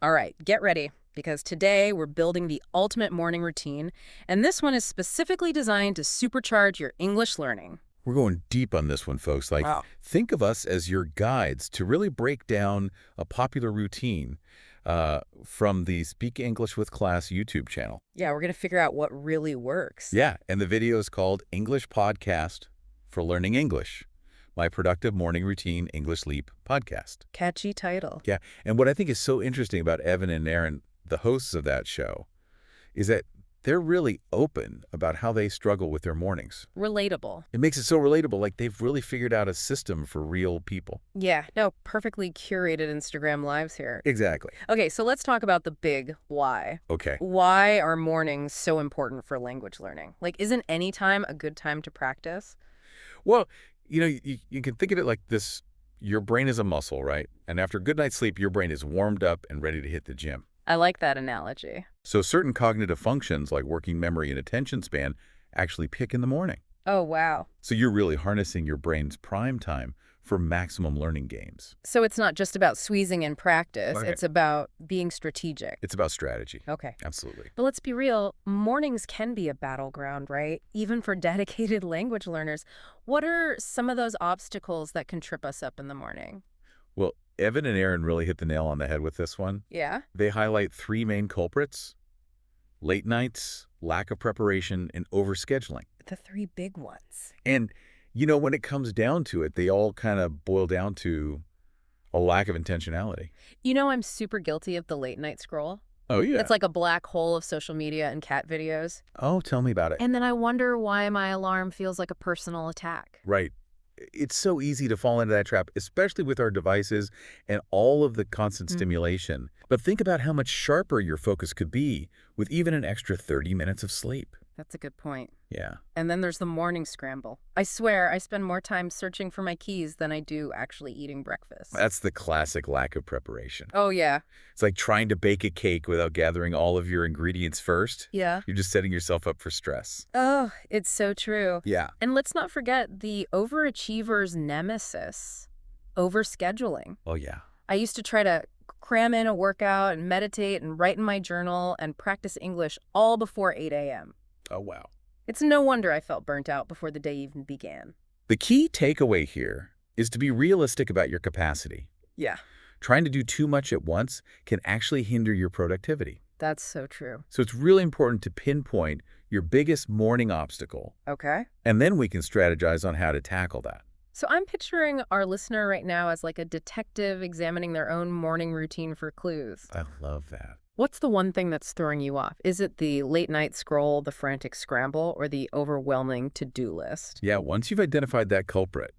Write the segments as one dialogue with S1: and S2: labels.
S1: All right, get ready, because today we're building the ultimate morning routine, and this one is specifically designed to supercharge your English learning.
S2: We're going deep on this one, folks. Like,
S1: Wow.
S2: think of us as your guides to really break down a popular routine from the Speak English with Class YouTube channel.
S1: Yeah, we're going to figure out what really works.
S2: Yeah, and the video is called English Podcast for Learning English, my productive morning routine English Leap podcast.
S1: Catchy title.
S2: Yeah, and what I think is so interesting about Evan and Aaron, the hosts of that show, is that they're really open about how they struggle with their mornings.
S1: Relatable.
S2: It makes it so relatable, like they've really figured out a system for real people.
S1: Yeah, no, perfectly curated Instagram lives here.
S2: Exactly.
S1: Okay, so let's talk about the big why.
S2: Okay.
S1: Why are mornings so important for language learning? Like, isn't any time a good time to practice?
S2: Well, you can think of it like this. Your brain is a muscle, right? And after a good night's sleep, your brain is warmed up and ready to hit the gym.
S1: I like that analogy.
S2: So certain cognitive functions like working memory and attention span actually pick in the morning.
S1: Oh, wow.
S2: So you're really harnessing your brain's prime time for maximum learning gains.
S1: So it's not just about squeezing in practice,
S2: Okay.
S1: it's about being strategic.
S2: It's about strategy.
S1: Okay.
S2: Absolutely.
S1: But let's be real, mornings can be a battleground, right? Even for dedicated language learners. What are some of those obstacles that can trip us up in the morning?
S2: Well, Evan and Aaron really hit the nail on the head with this one.
S1: Yeah?
S2: They highlight three main culprits: late nights, lack of preparation, and overscheduling.
S1: The three big ones.
S2: And, when it comes down to it, they all kind of boil down to a lack of intentionality.
S1: I'm super guilty of the late night scroll.
S2: Oh, yeah.
S1: It's like a black hole of social media and cat videos.
S2: Oh, tell me about it.
S1: And then I wonder why my alarm feels like a personal attack.
S2: Right. It's so easy to fall into that trap, especially with our devices and all of the constant stimulation. But think about how much sharper your focus could be with even an extra 30 minutes of sleep.
S1: That's a good point.
S2: Yeah.
S1: And then there's the morning scramble. I swear I spend more time searching for my keys than I do actually eating breakfast.
S2: That's the classic lack of preparation.
S1: Oh, yeah.
S2: It's like trying to bake a cake without gathering all of your ingredients first.
S1: Yeah.
S2: You're just setting yourself up for stress.
S1: Oh, it's so true.
S2: Yeah.
S1: And let's not forget the overachiever's nemesis, overscheduling.
S2: Oh, yeah.
S1: I used to try to cram in a workout and meditate and write in my journal and practice English all before 8 a.m.
S2: Oh, wow.
S1: It's no wonder I felt burnt out before the day even began.
S2: The key takeaway here is to be realistic about your capacity.
S1: Yeah.
S2: Trying to do too much at once can actually hinder your productivity.
S1: That's so true.
S2: So it's really important to pinpoint your biggest morning obstacle,
S1: Okay.
S2: and then we can strategize on how to tackle that.
S1: So I'm picturing our listener right now as like a detective examining their own morning routine for clues.
S2: I love that.
S1: What's the one thing that's throwing you off? Is it the late night scroll, the frantic scramble, or the overwhelming to-do list?
S2: Yeah, once you've identified that culprit,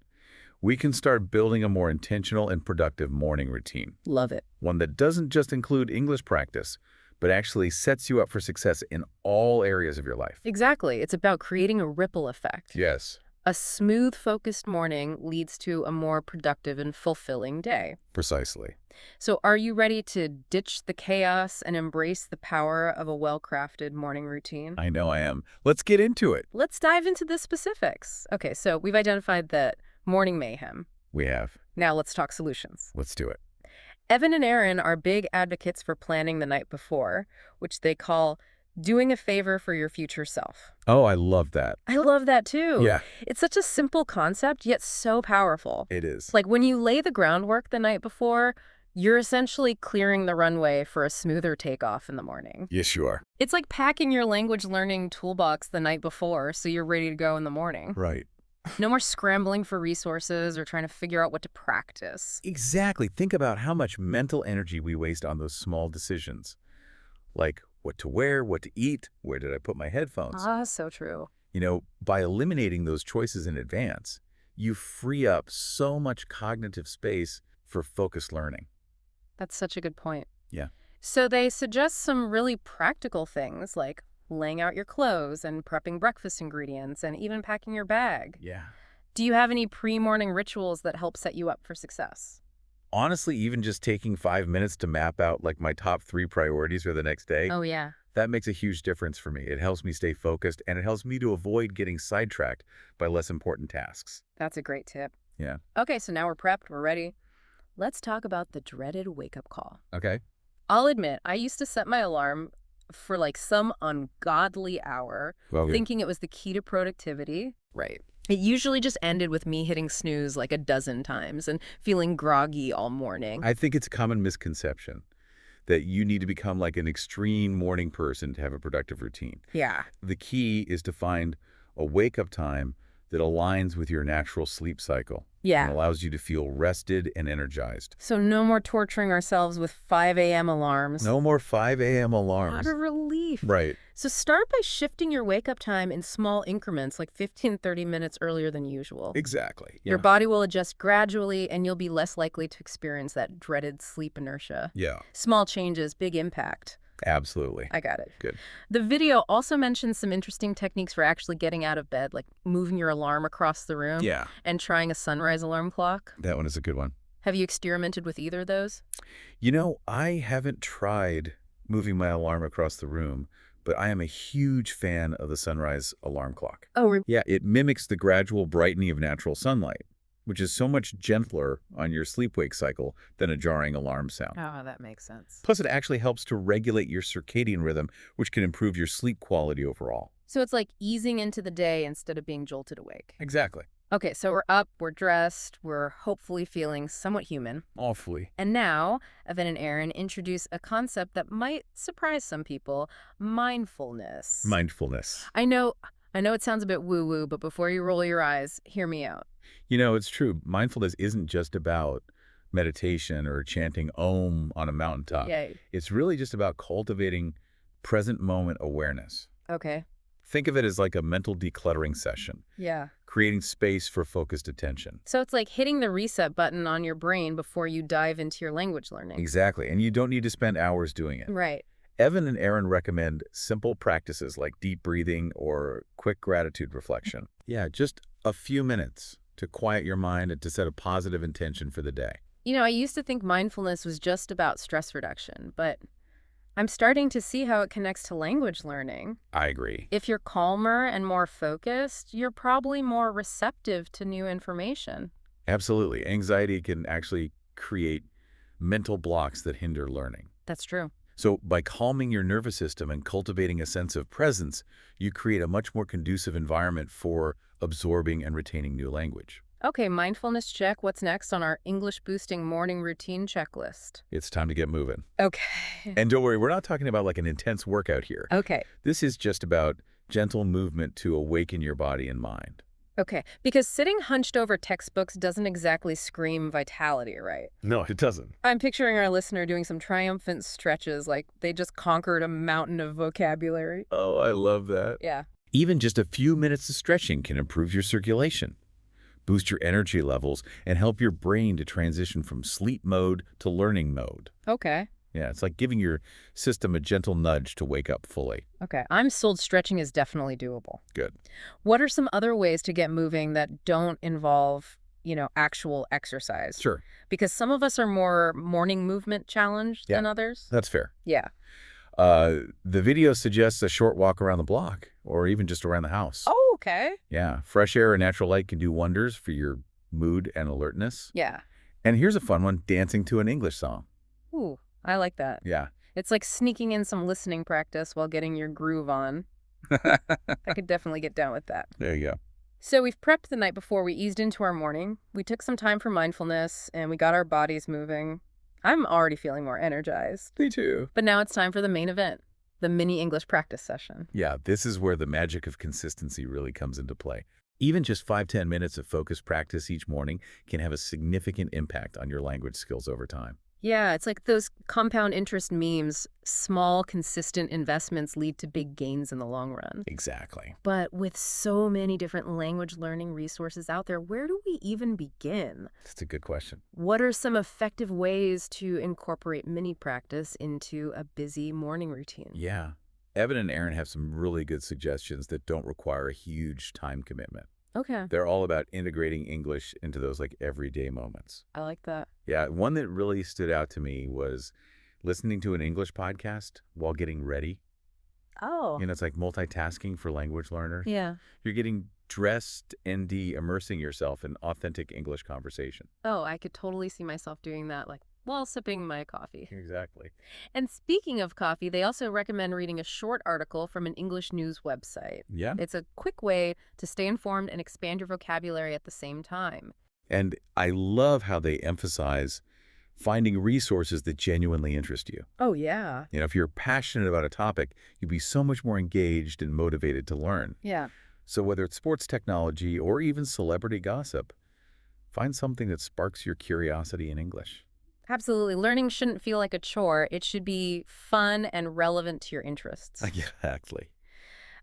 S2: we can start building a more intentional and productive morning routine.
S1: Love it.
S2: One that doesn't just include English practice, but actually sets you up for success in all areas of your life.
S1: Exactly. It's about creating a ripple effect.
S2: Yes,
S1: A smooth, focused morning leads to a more productive and fulfilling day.
S2: precisely.
S1: So are you ready to ditch the chaos and embrace the power of a well-crafted morning routine?
S2: I know I am. Let's get into it.
S1: Let's dive into the specifics. Okay, so we've identified that morning mayhem.
S2: We have.
S1: Now let's talk solutions.
S2: Let's do it.
S1: Evan and Aaron are big advocates for planning the night before, which they call doing a favor for your future self.
S2: Oh, I love that.
S1: I love that too.
S2: Yeah,
S1: It's such a simple concept, yet so powerful.
S2: it is.
S1: Like when you lay the groundwork the night before, you're essentially clearing the runway for a smoother takeoff in the morning.
S2: Yes, you are.
S1: It's like packing your language learning toolbox the night before so you're ready to go in the morning.
S2: Right.
S1: No more scrambling for resources or trying to figure out what to practice.
S2: Exactly. Think about how much mental energy we waste on those small decisions. Like what to wear, what to eat, where did I put my headphones?
S1: Ah, so true.
S2: By eliminating those choices in advance, you free up so much cognitive space for focused learning.
S1: That's such a good point.
S2: Yeah.
S1: So they suggest some really practical things like laying out your clothes and prepping breakfast ingredients and even packing your bag.
S2: Yeah.
S1: Do you have any pre-morning rituals that help set you up for success?
S2: Honestly, even just taking 5 minutes to map out like my top 3 priorities for the next day,
S1: Oh, yeah.
S2: that makes a huge difference for me. It helps me stay focused and it helps me to avoid getting sidetracked by less important tasks.
S1: That's a great tip.
S2: Yeah.
S1: Okay, so now we're prepped, we're ready. Let's talk about the dreaded wake-up call.
S2: Okay.
S1: I'll admit, I used to set my alarm for like some ungodly hour,
S2: Okay.
S1: thinking it was the key to productivity.
S2: Right.
S1: It usually just ended with me hitting snooze like a dozen times and feeling groggy all morning.
S2: I think it's a common misconception that you need to become like an extreme morning person to have a productive routine.
S1: Yeah.
S2: The key is to find a wake-up time that aligns with your natural sleep cycle and
S1: Yeah.
S2: allows you to feel rested and energized.
S1: So no more torturing ourselves with 5 a.m. alarms.
S2: No more 5 a.m.
S1: What
S2: alarms.
S1: a relief.
S2: Right.
S1: So start by shifting your wake-up time in small increments, like 15, 30 minutes earlier than usual.
S2: Exactly.
S1: Your
S2: Yeah.
S1: body will adjust gradually, and you'll be less likely to experience that dreaded sleep inertia.
S2: Yeah.
S1: Small changes, big impact.
S2: Absolutely.
S1: I got it.
S2: Good.
S1: The video also mentions some interesting techniques for actually getting out of bed, like moving your alarm across the room
S2: Yeah.
S1: and trying a sunrise alarm clock.
S2: That one is a good one.
S1: Have you experimented with either of those?
S2: You know, I haven't tried moving my alarm across the room, but I am a huge fan of the sunrise alarm clock.
S1: Oh,
S2: Yeah, it mimics the gradual brightening of natural sunlight, which is so much gentler on your sleep-wake cycle than a jarring alarm sound.
S1: oh, that makes sense.
S2: Plus, it actually helps to regulate your circadian rhythm, which can improve your sleep quality overall.
S1: So it's like easing into the day instead of being jolted awake.
S2: Exactly.
S1: Okay, so we're up, we're dressed, we're hopefully feeling somewhat human.
S2: Awfully.
S1: And now, Evan and Aaron introduce a concept that might surprise some people, mindfulness.
S2: Mindfulness.
S1: I know it sounds a bit woo-woo, but before you roll your eyes, hear me out.
S2: You know, it's true. Mindfulness isn't just about meditation or chanting Om on a mountaintop.
S1: Yay.
S2: It's really just about cultivating present moment awareness.
S1: Okay.
S2: Think of it as like a mental decluttering session,
S1: Yeah.
S2: creating space for focused attention.
S1: So it's like hitting the reset button on your brain before you dive into your language learning.
S2: Exactly. And you don't need to spend hours doing it.
S1: Right.
S2: Evan and Aaron recommend simple practices like deep breathing or quick gratitude reflection. Yeah, just a few minutes to quiet your mind and to set a positive intention for the day.
S1: You know, I used to think mindfulness was just about stress reduction, but I'm starting to see how it connects to language learning.
S2: I agree.
S1: If you're calmer and more focused, you're probably more receptive to new information.
S2: Absolutely. Anxiety can actually create mental blocks that hinder learning.
S1: That's true.
S2: So by calming your nervous system and cultivating a sense of presence, you create a much more conducive environment for absorbing and retaining new language.
S1: Okay, mindfulness check. What's next on our English boosting morning routine checklist?
S2: It's time to get moving.
S1: Okay.
S2: And don't worry, we're not talking about like an intense workout here.
S1: Okay.
S2: This is just about gentle movement to awaken your body and mind.
S1: Okay. Because sitting hunched over textbooks doesn't exactly scream vitality, right?
S2: No, it doesn't.
S1: I'm picturing our listener doing some triumphant stretches like they just conquered a mountain of vocabulary.
S2: Oh, I love that.
S1: Yeah.
S2: Even just a few minutes of stretching can improve your circulation, boost your energy levels, and help your brain to transition from sleep mode to learning mode.
S1: Okay.
S2: Yeah, it's like giving your system a gentle nudge to wake up fully.
S1: Okay. I'm sold stretching is definitely doable.
S2: Good.
S1: What are some other ways to get moving that don't involve, actual exercise?
S2: Sure.
S1: Because some of us are more morning movement challenged than others.
S2: That's fair.
S1: Yeah.
S2: The video suggests a short walk around the block or even just around the house.
S1: Oh, okay.
S2: Yeah, fresh air and natural light can do wonders for your mood and alertness.
S1: Yeah.
S2: And here's a fun one, dancing to an English song.
S1: Ooh, I like that.
S2: Yeah.
S1: It's like sneaking in some listening practice while getting your groove on. I could definitely get down with that.
S2: There you go.
S1: So we've prepped the night before we eased into our morning. We took some time for mindfulness, and we got our bodies moving. I'm already feeling more energized.
S2: Me too.
S1: But now it's time for the main event, the mini English practice session.
S2: Yeah, this is where the magic of consistency really comes into play. Even just 5-10 minutes of focused practice each morning can have a significant impact on your language skills over time.
S1: Yeah, it's like those compound interest memes. Small, consistent investments lead to big gains in the long run.
S2: Exactly.
S1: But with so many different language learning resources out there, where do we even begin?
S2: That's a good question.
S1: What are some effective ways to incorporate mini practice into a busy morning routine?
S2: Yeah. Evan and Aaron have some really good suggestions that don't require a huge time commitment.
S1: Okay,
S2: They're all about integrating English into those like everyday moments.
S1: I like that.
S2: Yeah, one that really stood out to me was listening to an English podcast while getting ready.
S1: Oh.
S2: You know, it's like multitasking for language learners.
S1: Yeah.
S2: You're getting dressed and immersing yourself in authentic English conversation.
S1: Oh, I could totally see myself doing that, like while sipping my coffee.
S2: Exactly.
S1: And speaking of coffee, they also recommend reading a short article from an English news website.
S2: Yeah.
S1: It's a quick way to stay informed and expand your vocabulary at the same time.
S2: And I love how they emphasize finding resources that genuinely interest you.
S1: Oh, yeah.
S2: If you're passionate about a topic, you'd be so much more engaged and motivated to learn.
S1: Yeah.
S2: So whether it's sports technology or even celebrity gossip, find something that sparks your curiosity in English.
S1: Absolutely. Learning shouldn't feel like a chore. It should be fun and relevant to your interests.
S2: Exactly.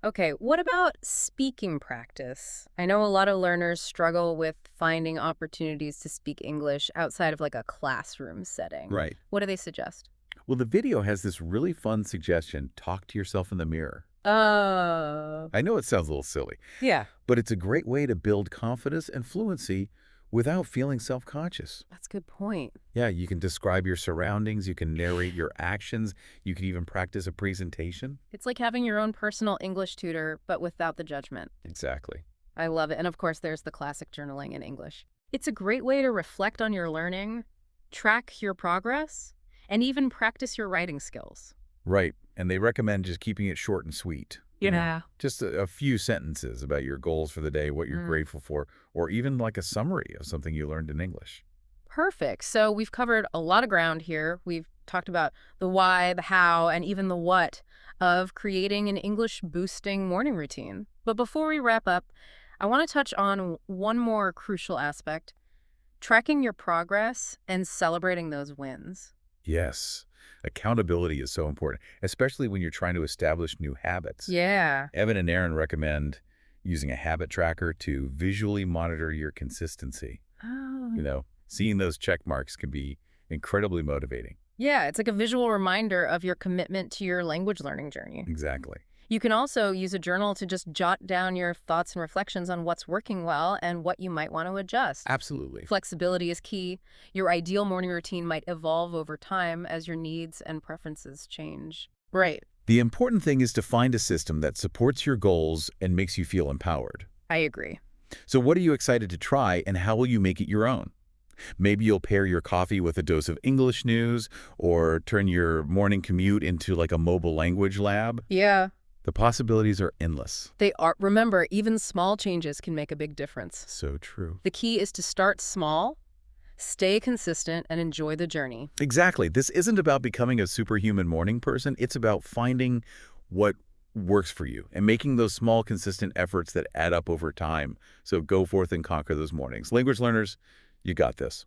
S1: Okay, what about speaking practice? I know a lot of learners struggle with finding opportunities to speak English outside of like a classroom setting.
S2: Right.
S1: What do they suggest?
S2: Well, the video has this really fun suggestion: talk to yourself in the mirror.
S1: Oh,
S2: I know it sounds a little silly,
S1: yeah,
S2: but it's a great way to build confidence and fluency without feeling self-conscious.
S1: that's a good point.
S2: Yeah, you can describe your surroundings, you can narrate your actions, you can even practice a presentation.
S1: It's like having your own personal English tutor, but without the judgment.
S2: Exactly.
S1: I love it. And of course, there's the classic journaling in English. It's a great way to reflect on your learning, track your progress, and even practice your writing skills.
S2: Right. And they recommend just keeping it short and sweet. Just a few sentences about your goals for the day, what you're
S1: Mm.
S2: grateful for, or even like a summary of something you learned in English.
S1: Perfect. So we've covered a lot of ground here. We've talked about the why, the how, and even the what of creating an English boosting morning routine. But before we wrap up, I want to touch on one more crucial aspect: tracking your progress and celebrating those wins.
S2: Yes. Accountability is so important, especially when you're trying to establish new habits.
S1: Yeah.
S2: Evan and Aaron recommend using a habit tracker to visually monitor your consistency.
S1: Oh.
S2: Seeing those check marks can be incredibly motivating.
S1: Yeah, it's like a visual reminder of your commitment to your language learning journey.
S2: Exactly.
S1: You can also use a journal to just jot down your thoughts and reflections on what's working well and what you might want to adjust.
S2: Absolutely.
S1: Flexibility is key. Your ideal morning routine might evolve over time as your needs and preferences change. Right.
S2: The important thing is to find a system that supports your goals and makes you feel empowered.
S1: I agree.
S2: So what are you excited to try, and how will you make it your own? Maybe you'll pair your coffee with a dose of English news, or turn your morning commute into like a mobile language lab.
S1: Yeah.
S2: The possibilities are endless.
S1: They are. Remember, even small changes can make a big difference.
S2: So true.
S1: The key is to start small, stay consistent, and enjoy the journey.
S2: Exactly. This isn't about becoming a superhuman morning person. It's about finding what works for you and making those small, consistent efforts that add up over time. So go forth and conquer those mornings. Language learners, you got this.